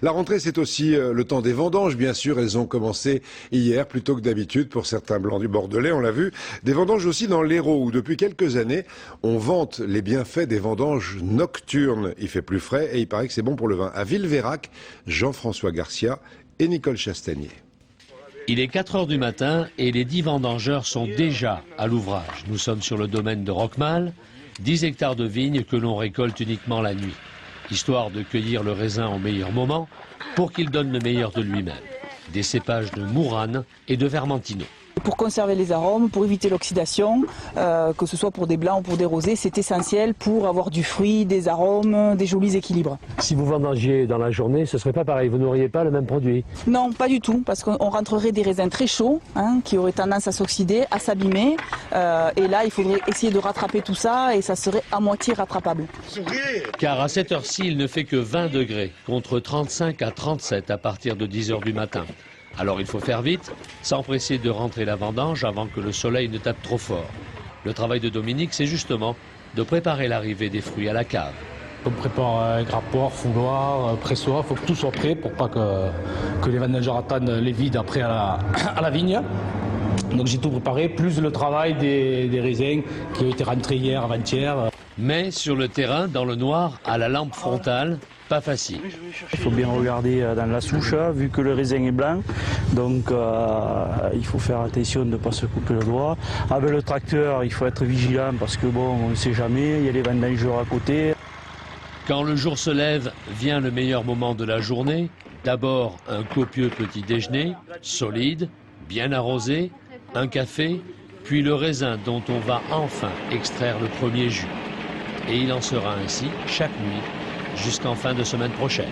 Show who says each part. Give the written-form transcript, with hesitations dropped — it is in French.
Speaker 1: La rentrée, c'est aussi le temps des vendanges, bien sûr. Elles ont commencé hier, plutôt que d'habitude, pour certains blancs du Bordelais, on l'a vu. Des vendanges aussi dans l'Hérault, où depuis quelques années, on vante les bienfaits des vendanges nocturnes. Il fait plus frais et il paraît que c'est bon pour le vin. À Villeveyrac, Jean-François Garcia et Nicole Chastanier.
Speaker 2: Il est 4 heures du matin et les 10 vendangeurs sont déjà à l'ouvrage. Nous sommes sur le domaine de Roquemal, 10 hectares de vignes que l'on récolte uniquement la nuit, histoire de cueillir le raisin au meilleur moment pour qu'il donne le meilleur de lui-même. Des cépages de Mourane et de Vermentino.
Speaker 3: Pour conserver les arômes, pour éviter l'oxydation, que ce soit pour des blancs ou pour des rosés, c'est essentiel pour avoir du fruit, des arômes, des jolis équilibres.
Speaker 2: Si vous vendangiez dans la journée, ce serait pas pareil, vous n'auriez pas le même produit?
Speaker 3: Non, pas du tout, parce qu'on rentrerait des raisins très chauds, qui auraient tendance à s'oxyder, à s'abîmer, et là il faudrait essayer de rattraper tout ça et ça serait à moitié rattrapable.
Speaker 2: Car à cette heure-ci, il ne fait que 20 degrés, contre 35 à 37 à partir de 10 heures du matin. Alors il faut faire vite, s'empresser de rentrer la vendange avant que le soleil ne tape trop fort. Le travail de Dominique, c'est justement de préparer l'arrivée des fruits à la cave.
Speaker 4: On prépare grappoir, fouloir, pressoir, il faut que tout soit prêt pour pas que les vendangeurs attendent les vides après à la vigne. Donc j'ai tout préparé, plus le travail des raisins qui ont été rentrés hier, avant-hier.
Speaker 2: Mais sur le terrain, dans le noir, à la lampe frontale, pas facile.
Speaker 5: Il faut bien regarder dans la souche, vu que le raisin est blanc. Donc il faut faire attention de ne pas se couper le doigt. Avec le tracteur, il faut être vigilant parce que bon, on ne sait jamais, il y a les vendangeurs à côté.
Speaker 2: Quand le jour se lève, vient le meilleur moment de la journée. D'abord, un copieux petit déjeuner, solide, bien arrosé, un café, puis le raisin dont on va enfin extraire le premier jus. Et il en sera ainsi chaque nuit jusqu'en fin de semaine prochaine.